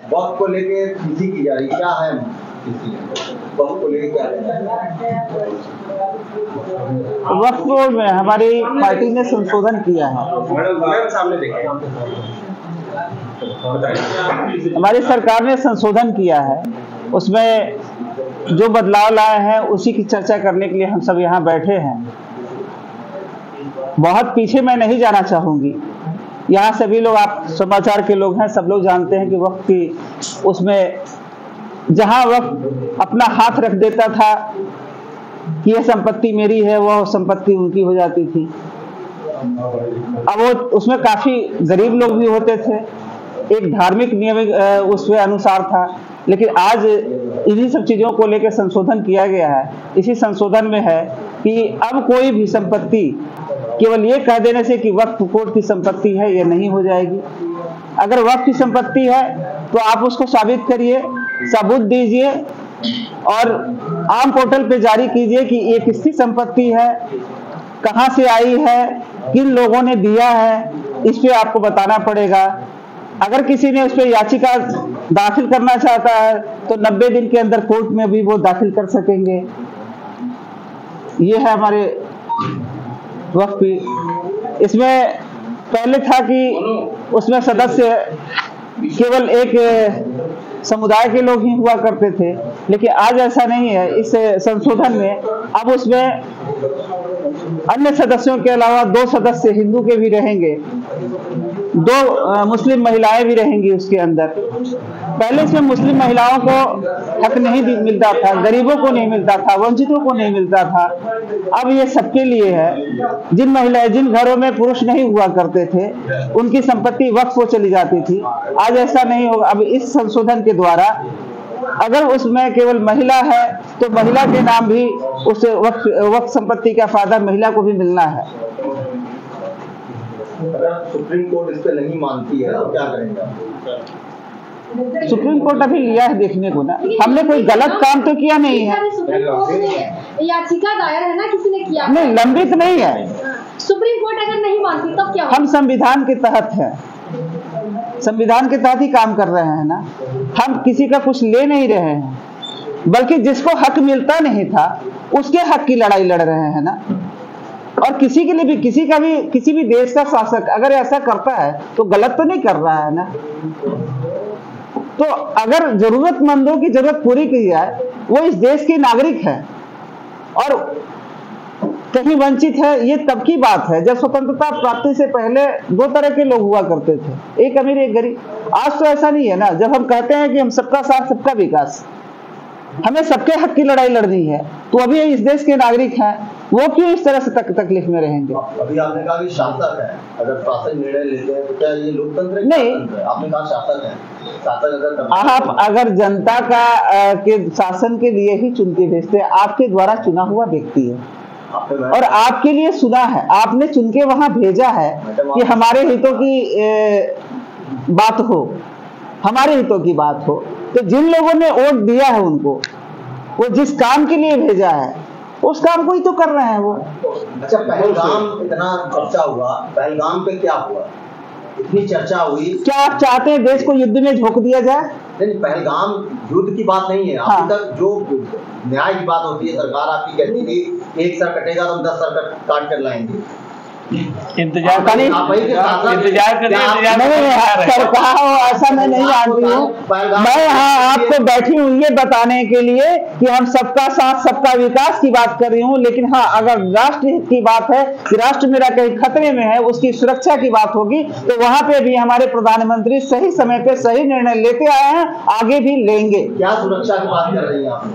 वक्त को लेके किसी की जा रही क्या है, वक्त को लेके क्या है? वक्त में हमारी पार्टी ने संशोधन किया है। सामने देखें, हमारी सरकार ने संशोधन किया है, उसमें जो बदलाव लाए हैं उसी की चर्चा करने के लिए हम सब यहाँ बैठे हैं। बहुत पीछे मैं नहीं जाना चाहूँगी, यहाँ सभी लोग, आप समाचार के लोग हैं, सब लोग जानते हैं कि वक्त की उसमें जहाँ वक्त अपना हाथ रख देता था कि यह संपत्ति मेरी है, वह संपत्ति उनकी हो जाती थी। अब वो उसमें काफ़ी गरीब लोग भी होते थे, एक धार्मिक नियम उसके अनुसार था। लेकिन आज इन्हीं सब चीज़ों को लेकर संशोधन किया गया है। इसी संशोधन में है कि अब कोई भी संपत्ति केवल ये कह देने से कि वक्फ कोर्ट की संपत्ति है, ये नहीं हो जाएगी। अगर वक्फ की संपत्ति है तो आप उसको साबित करिए, सबूत दीजिए और आम पोर्टल पे जारी कीजिए कि ये किसकी संपत्ति है, कहाँ से आई है, किन लोगों ने दिया है, इस पे आपको बताना पड़ेगा। अगर किसी ने उस पर याचिका दाखिल करना चाहता है तो 90 दिन के अंदर कोर्ट में भी वो दाखिल कर सकेंगे। ये है हमारे वक्फ की। इसमें पहले था कि उसमें सदस्य केवल एक समुदाय के लोग ही हुआ करते थे, लेकिन आज ऐसा नहीं है। इस संशोधन में अब उसमें अन्य सदस्यों के अलावा 2 सदस्य हिंदू के भी रहेंगे, 2 मुस्लिम महिलाएं भी रहेंगी उसके अंदर। पहले इसमें मुस्लिम महिलाओं को हक नहीं मिलता था, गरीबों को नहीं मिलता था, वंचितों को नहीं मिलता था। अब ये सबके लिए है। जिन घरों में पुरुष नहीं हुआ करते थे उनकी संपत्ति वक्फ को चली जाती थी, आज ऐसा नहीं होगा। अब इस संशोधन के द्वारा अगर उसमें केवल महिला है तो महिला के नाम भी उस वक्फ संपत्ति का फायदा महिला को भी मिलना है। अगर सुप्रीम कोर्ट इस पे नहीं मानती है तो क्या करेंगे? सुप्रीम कोर्ट अभी लिया है देखने को ना, हमने कोई गलत काम तो किया नहीं है। याचिका दायर है ना, किसी ने किया नहीं, लंबित नहीं है। सुप्रीम कोर्ट अगर नहीं मानती तब क्या होगा? हम संविधान के तहत है, संविधान के तहत ही काम कर रहे हैं ना। हम किसी का कुछ ले नहीं रहे हैं, बल्कि जिसको हक मिलता नहीं था उसके हक की लड़ाई लड़ रहे हैं ना। और किसी के लिए भी, किसी भी देश का शासक अगर ऐसा करता है तो गलत तो नहीं कर रहा है ना। तो अगर जरूरतमंदों की जरूरत पूरी की जाए, वो इस देश के नागरिक है और कहीं वंचित है, ये तब की बात है जब स्वतंत्रता प्राप्ति से पहले 2 तरह के लोग हुआ करते थे, एक अमीर एक गरीब। आज तो ऐसा नहीं है ना। जब हम कहते हैं कि हम सबका साथ सबका विकास, हमें सबके हक की लड़ाई लड़नी है, तो अभी इस देश के नागरिक हैं, वो क्यों इस तरह से तकलीफ में रहेंगे? अभी आपने कहा कि शासक है, अगर शासक निर्णय लेते हैं तो क्या ये लोकतंत्र है? नहीं, आपने कहा शासक है, शासक अगर आप अगर जनता का के शासन के लिए ही चुन के भेजते हैं, आपके द्वारा चुना हुआ व्यक्ति है और आपके लिए सुना है, आपने चुन के वहां भेजा है कि हमारे हितों की बात हो, हमारे हितों की बात हो। तो जिन लोगों ने वोट दिया है उनको, वो जिस काम के लिए भेजा है उस काम को ही तो कर रहे हैं वो। अच्छा, पहलगाम इतना चर्चा हुआ, पहलगाम पे क्या हुआ? इतनी चर्चा हुई, क्या आप चाहते हैं देश को युद्ध में झोंक दिया जाए? नहीं, पहलगाम युद्ध की बात नहीं है। हाँ। अभी तक जो न्याय की बात होती है, सरकार आपकी कहती थी एक सर कटेगा तो हम 10 सर काट कर लाएंगे। इंतजार करिए, सरकार ऐसा मैं नहीं जानती हूँ। मैं यहाँ आपको बैठी हूँ ये बताने के लिए कि हम सबका साथ सबका विकास की बात कर रही हूँ। लेकिन हाँ, अगर राष्ट्र हित की बात है कि राष्ट्र मेरा कहीं खतरे में है, उसकी सुरक्षा की बात होगी, तो वहाँ पे भी हमारे प्रधानमंत्री सही समय पे सही निर्णय लेते आए हैं, आगे भी लेंगे। क्या सुरक्षा की बात कर रही है आप?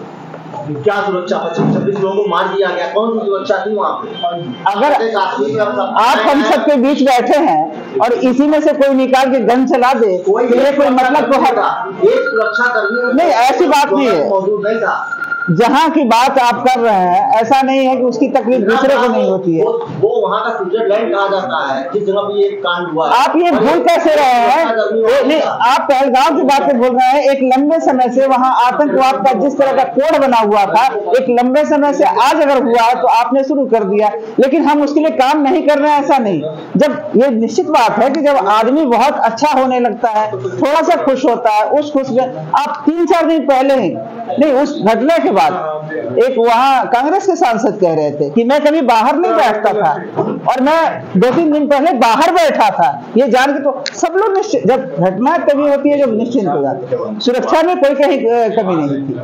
क्या सुरक्षा? 25-26 लोगों को मार दिया गया, कौन सी सुरक्षा थी वहाँ पे? अगर आप हम सबके बीच बैठे हैं और इसी में से कोई निकाल के गन चला दे तो ये कोई मतलब तो है? एक सुरक्षा कर्मी नहीं, ऐसी बात नहीं है। मौजूद नहीं था। जहाँ की बात आप कर रहे हैं, ऐसा नहीं है कि उसकी तकलीफ दूसरे को नहीं होती है। वो वहाँ का स्विट्जरलैंड कहा जाता है जिस जगह पे ये कांड हुआ है। आप ये भूल कैसे रहे हैं? नहीं, आप पहलगाम की बातें बोल रहे हैं। एक लंबे समय से वहाँ आतंकवाद का जिस तरह का कोड बना हुआ था, एक लंबे समय से आज अगर हुआ है तो आपने शुरू कर दिया, लेकिन हम उसके लिए काम नहीं कर रहे हैं, ऐसा नहीं। जब ये निश्चित बात है कि जब आदमी बहुत अच्छा होने लगता है, थोड़ा सा खुश होता है, उस खुश में आप 3-4 दिन पहले ही नहीं, उस घटना के बाद एक वहाँ कांग्रेस के सांसद कह रहे थे कि मैं कभी बाहर नहीं बैठता था, और मैं 2-3 दिन पहले बाहर बैठा था, ये जान के तो सब लोग निश्चित, जब घटना तभी होती है जब निश्चिंत हो जाते हैं। सुरक्षा में कोई कहीं कमी नहीं थी।